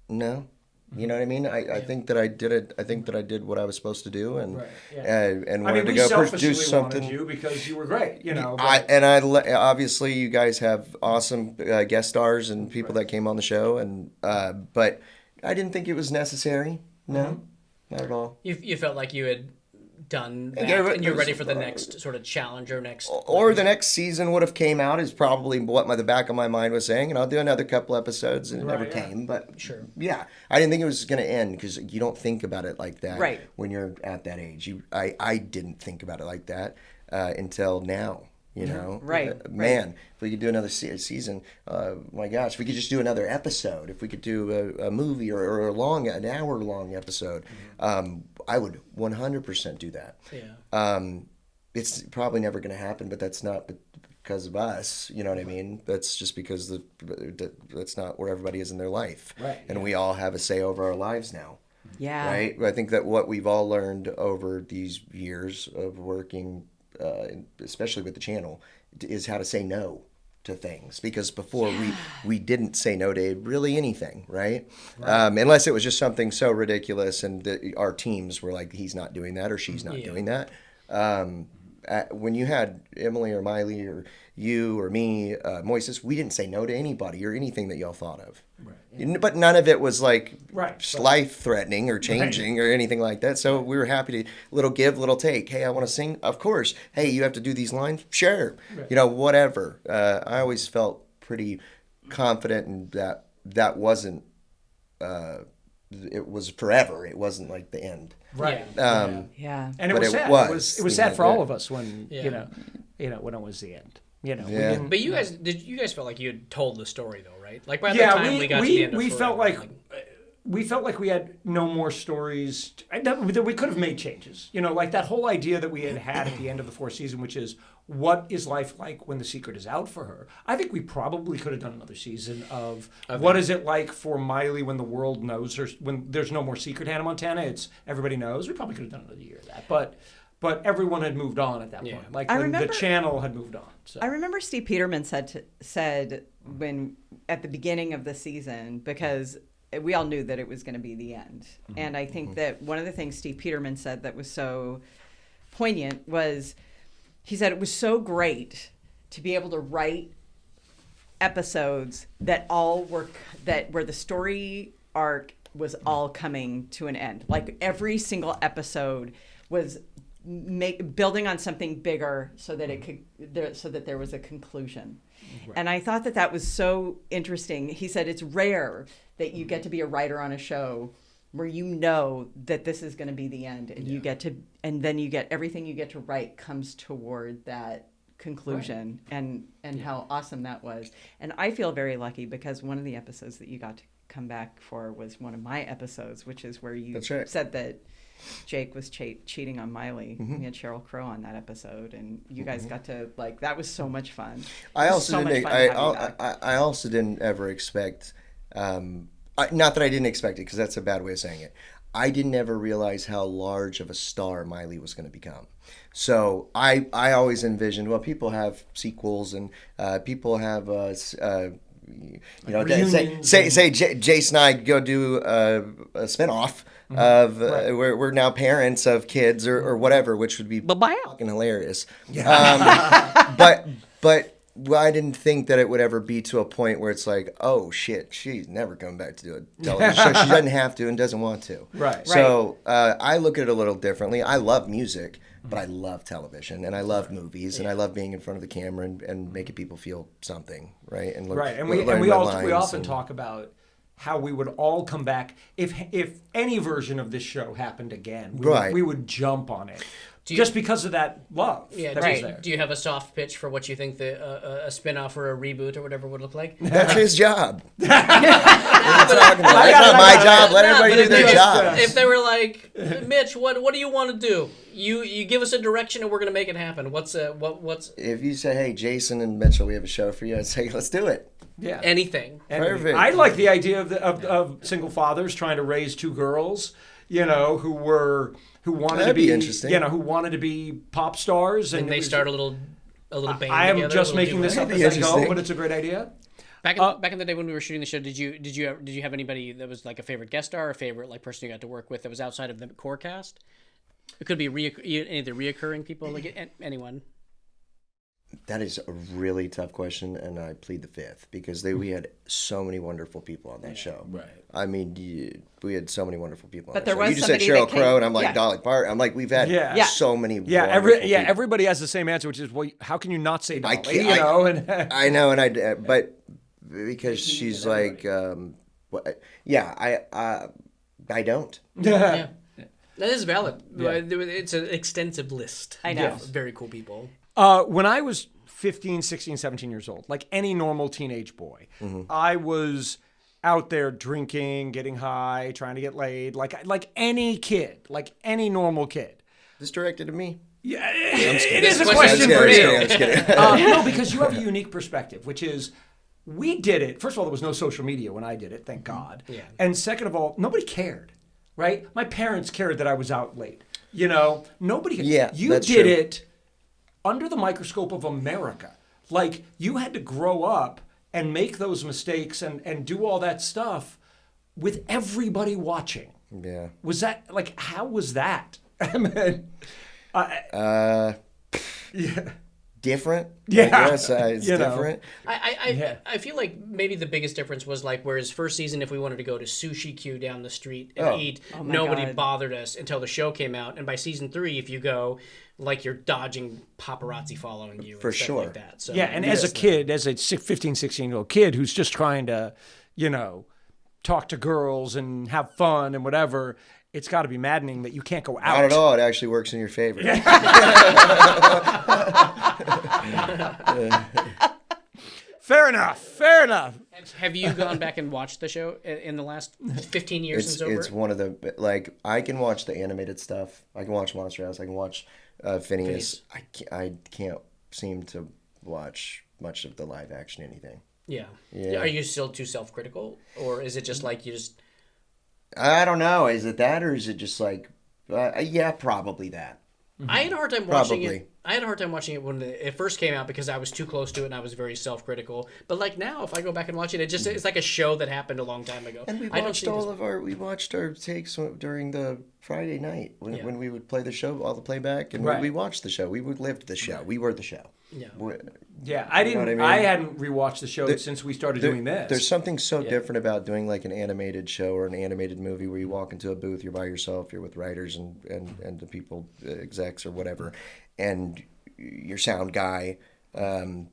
No. You know what I mean? I think that I did it. I think that I did what I was supposed to do, and and I wanted mean, to we go produce selfishly something. wanted you because you were great, you know. Obviously you guys have awesome guest stars and people that came on the show, and but I didn't think it was necessary. No, not at all. You felt like you had done that, Yeah, and you're ready for the next sort of challenge or next... Or the next season would have came out is probably what the back of my mind was saying, and I'll do another couple episodes, and it never came. But sure, yeah, I didn't think it was going to end because you don't think about it like that when you're at that age. I didn't think about it like that until now. You know, man, if we could do another season, my gosh, if we could just do another episode, if we could do a movie or an hour-long episode, I would 100% do that. Yeah. It's probably never going to happen, but that's not because of us. You know what I mean? That's just because that's not where everybody is in their life. Right. And we all have a say over our lives now. Yeah. Right? I think that what we've all learned over these years of working, especially with the channel, is how to say no to things, because before we didn't say no to really anything, right? Unless it was just something so ridiculous and our teams were like, he's not doing that or she's not doing that. When you had Emily or Miley or you or me, Moises, we didn't say no to anybody or anything that y'all thought of. But none of it was like life-threatening or changing or anything like that. So we were happy to little give, little take. Hey, I want to sing. Of course. Hey, you have to do these lines. Sure. You know, whatever. I always felt pretty confident in that wasn't. It was forever. It wasn't like the end. Right. Yeah. And it was sad. It was sad for all of us when you know when it was the end. You know. Yeah. But you guys felt like you had told the story though, right? Like by the time we got to the end of we felt like Forever, we felt like we had no more stories that we could have made changes. You know, like that whole idea that we had at the end of the fourth season, which is what is life like when the secret is out for her. I think we probably could have done another season of what is it like for Miley when the world knows her, when there's no more secret Hannah Montana. It's everybody knows. We probably could have done another year of that, but everyone had moved on at that point. Like the channel had moved on. So. I remember Steve Peterman said when at the beginning of the season, because we all knew that it was going to be the end. And I think that one of the things Steve Peterman said that was so poignant was, he said it was so great to be able to write episodes that where the story arc was all coming to an end. Like every single episode was building on something bigger so that there was a conclusion. Right. And I thought that was so interesting. He said it's rare that you get to be a writer on a show where you know that this is going to be the end, and then you get everything you get to write comes toward that conclusion, and how awesome that was. And I feel very lucky because one of the episodes that you got to come back for was one of my episodes, which is where you said that Jake was cheating on Miley. We had Sheryl Crow on that episode, and you guys got to that was so much fun. I also didn't ever expect. Not that I didn't expect it, because that's a bad way of saying it. I didn't ever realize how large of a star Miley was going to become. So I always envisioned, well, people have sequels and people have say Jason and I go do a spinoff of we're now parents of kids or whatever, which would be fucking hilarious. But I didn't think that it would ever be to a point where it's like, oh shit, she's never coming back to do a television show. She doesn't have to and doesn't want to. Right. So I look at it a little differently. I love music, but I love television and I love movies and I love being in front of the camera and making people feel something, right? And we often talk about how we would all come back if any version of this show happened again. We would jump on it. Just because of that love. Yeah, do you have a soft pitch for what you think a spin-off or a reboot or whatever would look like? That's his job. That's not my job. Let everybody do their job. If they were like, Mitch, what do you want to do? You give us a direction and we're going to make it happen. What's If you say, hey, Jason and Mitchell, we have a show for you, I'd say, let's do it. Yeah. Anything. Perfect. I like the idea of single fathers trying to raise two girls, who wanted to be interesting. Who wanted to be pop stars, and they start a little band. I am together, just making this up as I go, but it's a great idea. Back in the day when we were shooting the show, did you have anybody that was like a favorite guest star, or a favorite like person you got to work with that was outside of the core cast? It could be any of the reoccurring people, like anyone. That is a really tough question, and I plead the fifth because we had so many wonderful people on that show. Right. I mean, we had so many wonderful people. But on there that show. was You just said somebody Sheryl that Crow, came- and I'm like yeah. Dolly Parton. I'm like, we've had Yeah. so many. Yeah, wonderful people. everybody has the same answer, which is, well, how can you not say Dolly? I can't. You know, and I know, and but because she's like, I don't. Yeah. That is valid. Yeah. It's an extensive list. I know. Of very cool people. When I was 15, 16, 17 years old, like any normal teenage boy, I was out there drinking, getting high, trying to get laid, like any kid, like any normal kid. This directed to me. Yeah, kidding. it is a This question question for is- you. I'm just kidding. No, because you have a unique perspective, which is we did it. First of all, there was no social media when I did it, thank God. Yeah. And second of all, nobody cared, right? My parents cared that I was out late. You know, nobody. Yeah, you that's did true. it under the microscope of America. Like you had to grow up and make those mistakes and do all that stuff with everybody watching. Yeah. Was that like? How was that? I mean, yeah. Different. Yeah. I guess it's You know. different. I feel like maybe the biggest difference was like whereas first season, if we wanted to go to Sushi Q down the street and eat, Oh my nobody God. bothered us until the show came out. And by season 3, if you go, like you're dodging paparazzi following you For and stuff sure. like that. So Yeah, and as a kid, as a 15, 16-year-old kid who's just trying to, you know, talk to girls and have fun and whatever, it's got to be maddening that you can't go out. Not at all. It actually works in your favor. Fair enough. Fair enough. Have you gone back and watched the show in the last 15 years since over? It's one of the like I can watch the animated stuff. I can watch Monster House. I can watch Phineas. I can't seem to watch much of the live action anything. Yeah. Yeah. Are you still too self-critical, or is it just like you just? I don't know. Is it that, or is it just like, yeah, probably that. I had a hard time watching Probably. it. I had a hard time watching it when it first came out because I was too close to it and I was very self-critical. But like now, if I go back and watch it, it's like a show that happened a long time ago. And we I don't watched see it as- we watched our takes during the Friday night when we would play the show, all the playback, and Right. we watched the show. We lived the show. We were the show. Yeah. Yeah, I didn't. what I mean? I hadn't rewatched the show since we started doing this. There's something so different about doing like an animated show or an animated movie where you walk into a booth, you're by yourself, you're with writers and the people, execs or whatever, and your sound guy, and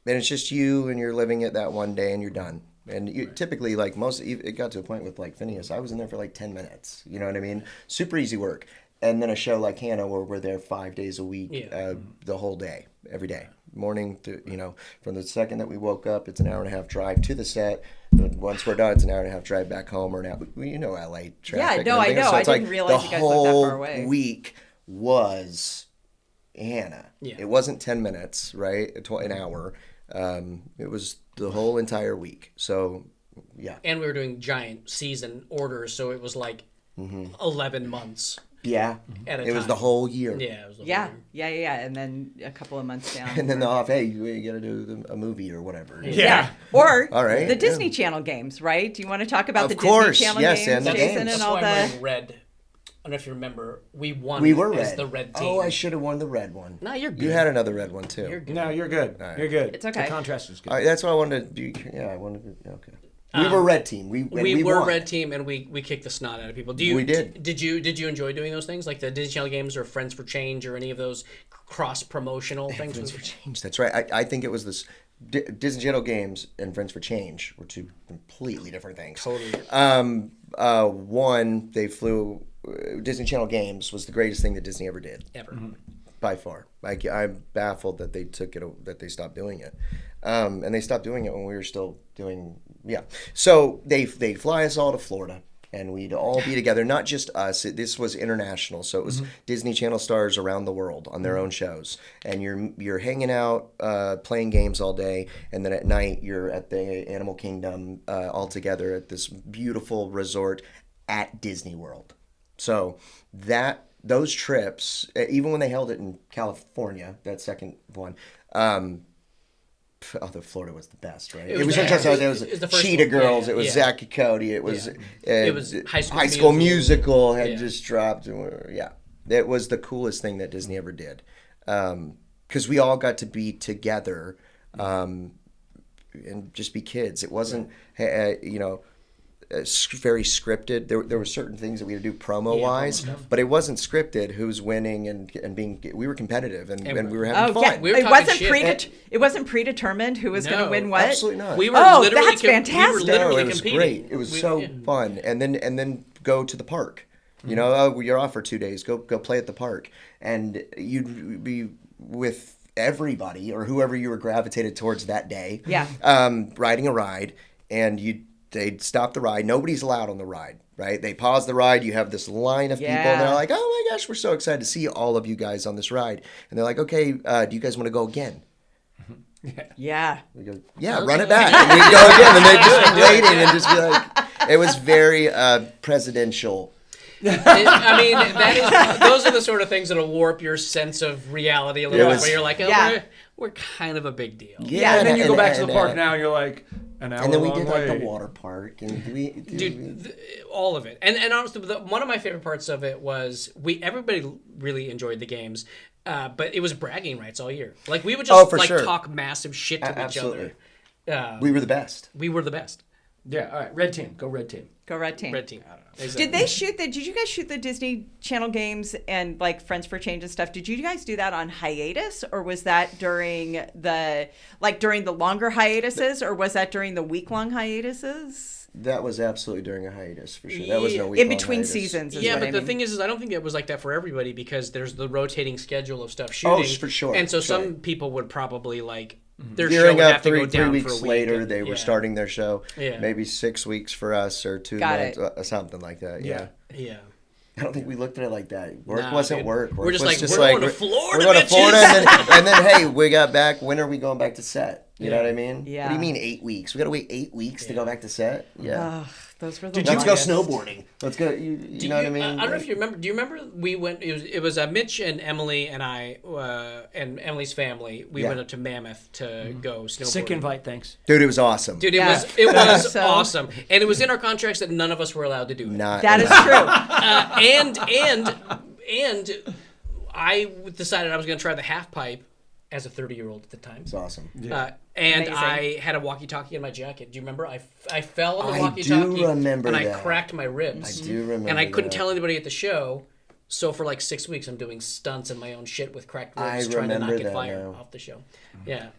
it's just you and you're living it that one day and you're done. And you, typically, like it got to a point with like Phineas, I was in there for like 10 minutes. You know what I mean? Super easy work. And then a show like Hannah where we're there 5 days a week, the whole day, every day. Morning to, from the second that we woke up, it's an hour and a half drive to the set. Once we're done, it's an hour and a half drive back home or now. LA traffic. no, I and everything. know. So I it's didn't like realize you guys lived that whole far away. week was Hannah. Yeah. It wasn't 10 minutes, right? An hour. It was the whole entire week. So, yeah. And we were doing giant season orders, so it was like 11 months Yeah. at a It time. was the whole year. Yeah, it was the whole Yeah, year. yeah. And then a couple of months down. And then the off, hey, you got to do a movie or whatever. yeah. Or All right, the yeah. Disney Channel games, right? Do you want to talk about Of the course, Disney Channel yes, games, and the Jason, games. and That's all why I'm the? wearing red. I don't know if you remember. We won We were as red. the red team. Oh, I should have worn the red one. No, you're good. You had another red one too. You're good. No, you're good. You're good. It's okay. The contrast is good. All right, that's what I wanted to do. Yeah, I wanted to. Okay. We were red team. We We were won. red team, and we kicked the snot out of people. We did. Did you enjoy doing those things like the Disney Channel games or Friends for Change or any of those cross promotional things? Friends for Change. That's right. I think it was this Disney Channel games and Friends for Change were two completely different things. Totally. One, they flew. Disney Channel games was the greatest thing that Disney ever did. Ever. By far. Like, I'm baffled that they that they stopped doing it. And they stopped doing it when we were still doing, So they'd fly us all to Florida and we'd all be together, not just us. This was international. So it was Disney Channel stars around the world on their own shows. And you're hanging out, playing games all day. And then at night you're at the Animal Kingdom all together at this beautiful resort at Disney World. So those trips, even when they held it in California, that second one, although Florida was the best, right? It was just it was the first Cheetah one. Girls. Yeah, It was yeah. Zack and Cody. It was High School Musical had Yeah. just dropped. It was the coolest thing that Disney ever did, because we all got to be together and just be kids. It wasn't very scripted. There were certain things that we had to do promo wise, but it wasn't scripted. Who's winning and being. We were competitive and we were having fun. We were it talking wasn't shit. it wasn't predetermined who was going to win what. Absolutely not. We were Oh, literally that's fantastic. We were literally it was competing. great. It was fun, and then go to the park. You know, you're off for 2 days. Go play at the park, and you'd be with everybody or whoever you were gravitated towards that day. Yeah. Riding a ride, and they'd stop the ride. Nobody's allowed on the ride, right? They pause the ride. You have this line of people, and they're like, "Oh my gosh, we're so excited to see all of you guys on this ride." And they're like, "Okay, do you guys want to go again?" Yeah. We go, "Yeah, run it back." And we'd go again, and they'd just be waiting and just be like, it was very presidential. I mean, those are the sort of things that'll warp your sense of reality a little bit. Where you're like, we're kind of a big deal. Yeah, and then you go back to the park now, and you're like, an hour and then we long did way. like the water park, and All of it. And honestly, one of my favorite parts of it was everybody really enjoyed the games, but it was bragging rights all year. Like we would just talk massive shit to each absolutely. other. We were the best. We were the best. Yeah, all right, red team. Go red team. Go Red Team. Red team. I don't know. Exactly. Did you guys shoot the Disney Channel games and like Friends for Change and stuff? Did you guys do that on hiatus, or was that during the longer hiatuses, or was that during the week-long hiatuses? That was absolutely during a hiatus for sure. That was no week In between seasons. Yeah, but the thing is I don't think it was like that for everybody because there's the rotating schedule of stuff shooting. Oh, for sure. And so Sure. some people would probably like their Gearing show would up have to go 3 down weeks for a week later, and- they were starting their show. Yeah. Maybe 6 weeks for us or 2 Got months, something like that. Yeah. Yeah. I don't think we looked at it like that. Work Nah, wasn't dude. work. We're Work just was like, just we're like going to Florida, We're going to Florida, bitches. and then hey, we got back. When are we going back to set? You know what I mean? Yeah. What do you mean 8 weeks? We got to wait 8 weeks to go back to set? Yeah. Ugh, those were the Let's go longest. snowboarding. Let's go. You know what I mean? I don't know if you remember. Do you remember we went? It was Mitch and Emily and I and Emily's family. We went up to Mammoth to go snowboarding. Sick invite, thanks. Dude, it was awesome. Dude, Yeah. it was So- awesome, and it was in our contracts that none of us were allowed to do it. That is true. And I decided I was going to try the half pipe as a 30-year-old at the time. It's awesome. And Amazing. I had a walkie-talkie in my jacket. Do you remember? I fell on the I walkie-talkie do remember and that. I cracked my ribs. I do remember And I couldn't that. tell anybody at the show. So for like 6 weeks, I'm doing stunts in my own shit with cracked ribs, I trying to not remember get that fired now. off the show. Yeah.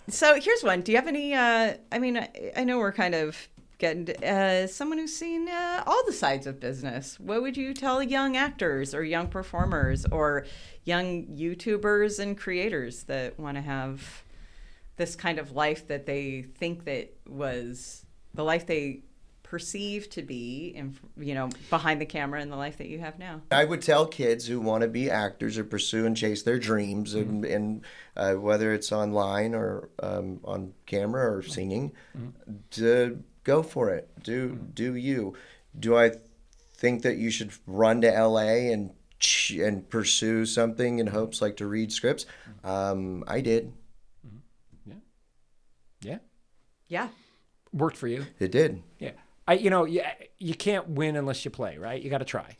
So here's one. Do you have any? I know we're kind of getting someone who's seen all the sides of business. What would you tell young actors or young performers or young YouTubers and creators that want to have this kind of life that they think that was the life they perceive to be, and behind the camera, and the life that you have now? I would tell kids who want to be actors or pursue and chase their dreams, and whether it's online or on camera or singing, to go for it. Do you? Do I think that you should run to LA and pursue something in hopes like to read scripts? I did. Yeah. Worked for you. It did. Yeah. You can't win unless you play, right? You got to try.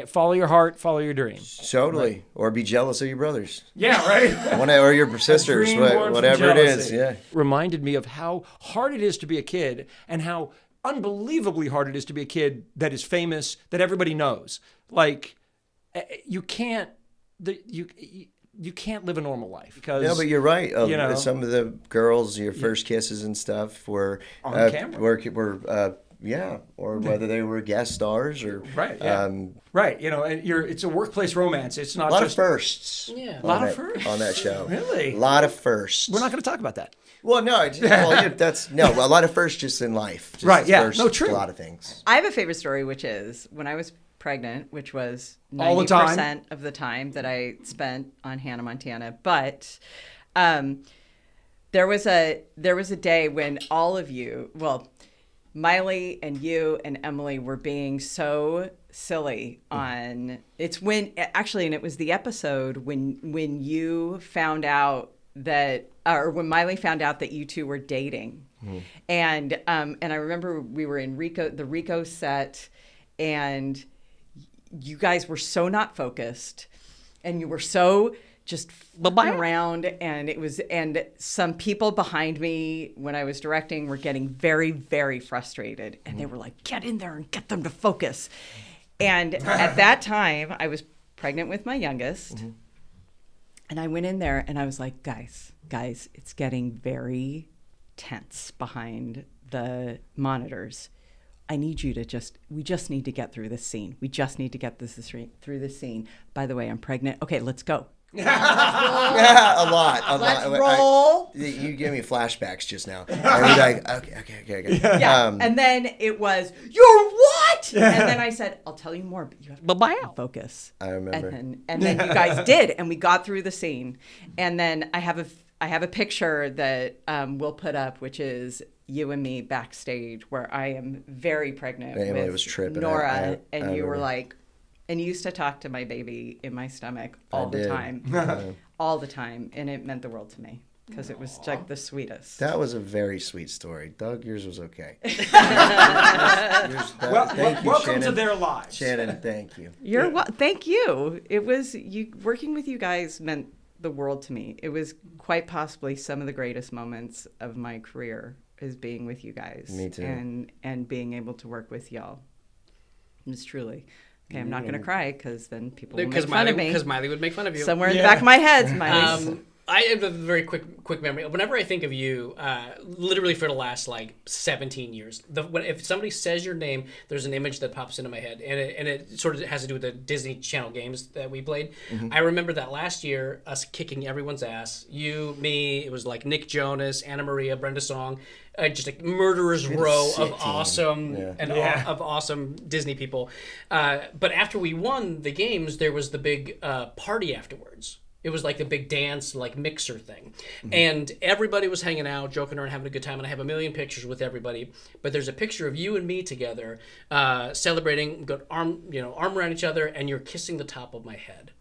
Follow your heart, follow your dreams. Totally. Right. Or be jealous of your brothers. Yeah, right. Or your sisters, Dream born from whatever it is. jealousy. Yeah. Reminded me of how hard it is to be a kid and how unbelievably hard it is to be a kid that is famous, that everybody knows. Like, you can't can't live a normal life because No, but you're right. Some of the girls, your first kisses and stuff were on camera. Or whether they were guest stars or right, yeah. Right. And it's a workplace romance. It's not a lot just of firsts. Yeah. a lot of firsts on that show. Really? A lot of firsts. We're not going to talk about that. Well, no, a lot of firsts just in life. Just Right, yeah. firsts, No, true. A lot of things. I have a favorite story, which is when I was pregnant, which was 90% All the time. of the time that I spent on Hannah Montana. But there was a day when all of you, Miley and you and Emily were being so silly on. It's when actually, and it was the episode when you found out or when Miley found out that you two were dating. And I remember we were in the Rico set, and you guys were so not focused, and you were so just flipping around, and some people behind me when I was directing were getting very, very frustrated, and they were like, get in there and get them to focus. And at that time, I was pregnant with my youngest, and I went in there and I was like, guys, it's getting very tense behind the monitors. I need you to we just need to get through this scene. We just need to get through this scene. By the way, I'm pregnant. Okay, let's go. Yeah, a lot. Let's roll. You give me flashbacks just now. I was like, okay. Yeah. And then it was, you're what? And then I said, I'll tell you more, but you have to focus. I remember. And then you guys did, and we got through the scene. And then I have a picture that we'll put up, which is you and me backstage, where I am very pregnant with was tripping. Nora, and I you were remember. like, and you used to talk to my baby in my stomach all the time, all the time, and it meant the world to me because it was like the sweetest. That was a very sweet story. Doug, yours was okay. Thank you, Welcome Shannon. to their lives. Shannon, thank you. Thank you. It was working with you guys meant the world to me. It was quite possibly some of the greatest moments of my career is being with you guys. Me too. And being able to work with y'all. It's truly. Okay, I'm not going to cry because then people will make fun of me. Because Miley would make fun of you. Somewhere in the back of my head, Miley's. I have a very quick memory. Whenever I think of you, literally for the last like 17 years, if somebody says your name, there's an image that pops into my head, and it sort of has to do with the Disney Channel games that we played. I remember that last year, us kicking everyone's ass. You, me, it was like Nick Jonas, Anna Maria, Brenda Song, just a murderer's row of awesome of awesome Disney people. But after we won the games, there was the big party afterwards. It was like the big dance, like mixer thing. And everybody was hanging out, joking around, having a good time. And I have a million pictures with everybody. But there's a picture of you and me together, celebrating, got arm around each other, and you're kissing the top of my head.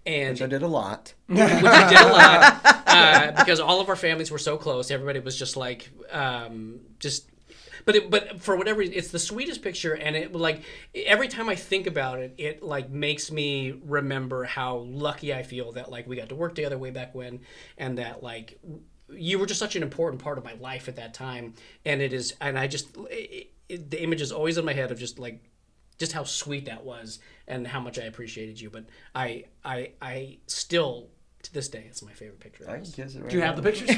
And Which I did a lot. which I did a lot because all of our families were so close. Everybody was just like, But for whatever reason, it's the sweetest picture, and it like every time I think about it, it like makes me remember how lucky I feel that like we got to work together way back when, and that like you were just such an important part of my life at that time, and it is, and I just the image is always in my head of just how sweet that was and how much I appreciated you. But I still to this day it's my favorite picture. I can kiss it right Do you now. have the pictures?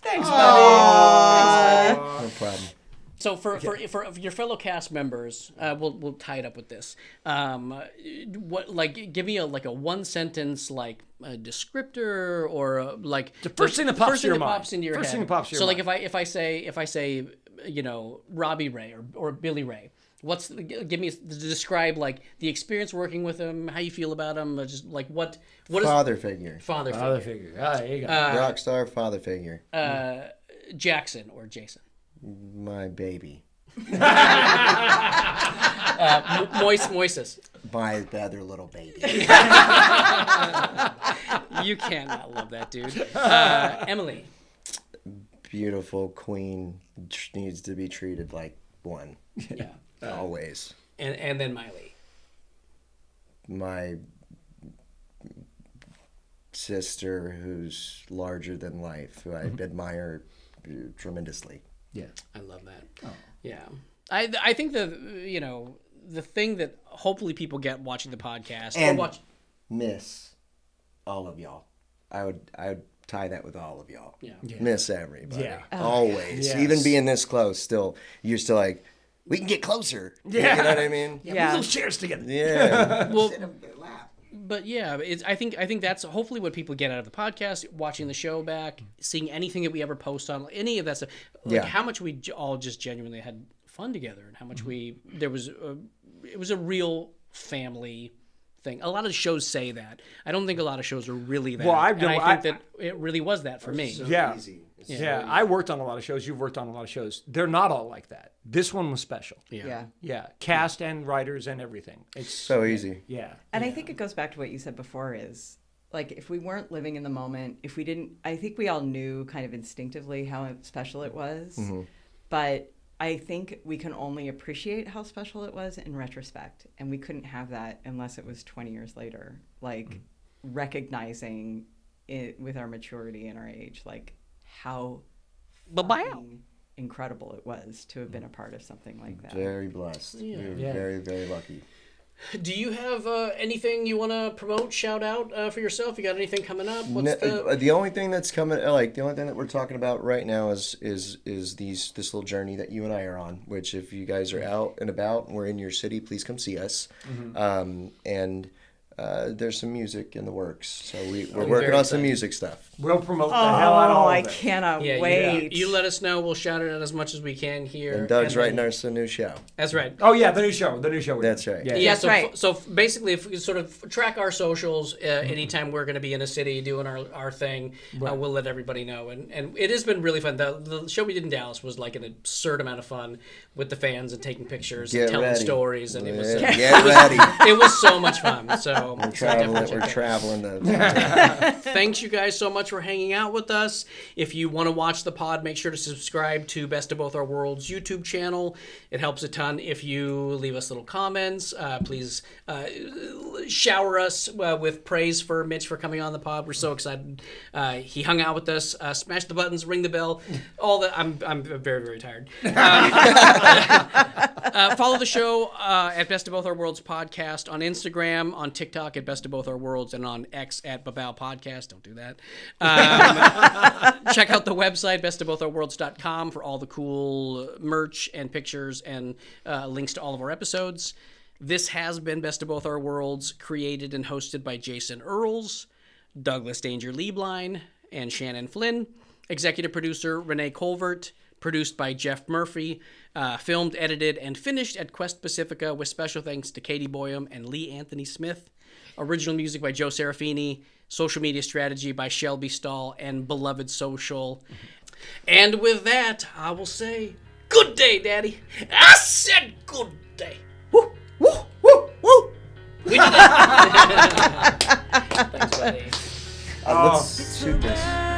Thanks, buddy. No problem. So for your fellow cast members, we'll tie it up with this. Give me a one sentence descriptor or The first thing that pops into your mind. into your First head. thing that pops to your so mind. if I say Robbie Ray or Billy Ray, describe like the experience working with him, how you feel about him, just like what is Father figure. father Other figure. figure. Ah, there you go. Rock star father figure. Jackson or Jason. My baby. Moises. My other little baby. You cannot love that dude. Emily. Beautiful queen needs to be treated like one. Yeah. Always. And then Miley. My sister who's larger than life, who I admire tremendously. Yeah. I love that. Oh. Yeah. I think the thing that hopefully people get watching the podcast And or watch miss all of y'all. I would tie that with all of y'all. Yeah. Miss everybody. Yeah. Always. Yes. Even being this close, you're still like, we can get closer. Yeah. You know what I mean? Yeah. Little chairs together. Yeah. Well, but yeah, I think that's hopefully what people get out of the podcast, watching the show back, seeing anything that we ever post on, any of that stuff. Like how much we all just genuinely had fun together, and how much it was a real family thing. A lot of shows say that. I don't think a lot of shows are really that. Well, I think that it really was that for me. Yeah. Yeah, I worked on a lot of shows. You've worked on a lot of shows. They're not all like that. This one was special. Yeah. Yeah, cast and writers and everything. It's So easy. Yeah. And I think it goes back to what you said before is like if we weren't living in the moment, if we didn't, I think we all knew kind of instinctively how special it was, but I think we can only appreciate how special it was in retrospect, and we couldn't have that unless it was 20 years later, like recognizing it with our maturity and our age, like how fucking incredible it was to have been a part of something like that. Very blessed. We were very, very lucky. Do you have anything you want to promote, shout out for yourself? You got anything coming up? The only thing that's coming, like the only thing that we're talking about right now is this little journey that you and I are on. Which, if you guys are out and about and we're in your city, please come see us. And there's some music in the works, so we're working on some music stuff. We'll promote the hell out of all of I it. cannot wait. You let us know. We'll shout it out as much as we can here. And Doug's writing us a new show. That's right. Oh yeah, the new show. That's right. Yeah, That's right. So basically, if we sort of track our socials, anytime we're going to be in a city doing our thing, we'll let everybody know. And it has been really fun. The show we did in Dallas was like an absurd amount of fun with the fans and taking pictures and telling stories. And it was it was so much fun. So we're traveling. Thanks you guys so much for hanging out with us. If you want to watch the pod, make sure to subscribe to Best of Both Our Worlds YouTube channel. It helps a ton if you leave us little comments. Please shower us with praise for Mitch for coming on the pod. We're so excited. He hung out with us. Smash the buttons, ring the bell, all that. I'm very, very tired. Follow the show at Best of Both Our Worlds Podcast on Instagram, on TikTok at Best of Both Our Worlds, and on X at Babao Podcast. Don't do that. Check out the website, bestofbothourworlds.com, for all the cool merch and pictures and links to all of our episodes. This has been Best of Both Our Worlds, created and hosted by Jason Earles, Douglas Danger Lieblein, and Shannon Flynn. Executive producer Renee Colvert. Produced by Jeff Murphy. Filmed, edited, and finished at Quest Pacifica, with special thanks to Katie Boyum and Lee Anthony Smith. Original music by Joe Serafini. Social media strategy by Shelby Stahl and Beloved Social. And with that, I will say, good day, Daddy. I said good day. Woo, woo, woo, woo. We did it. Thanks, buddy. Let's shoot this.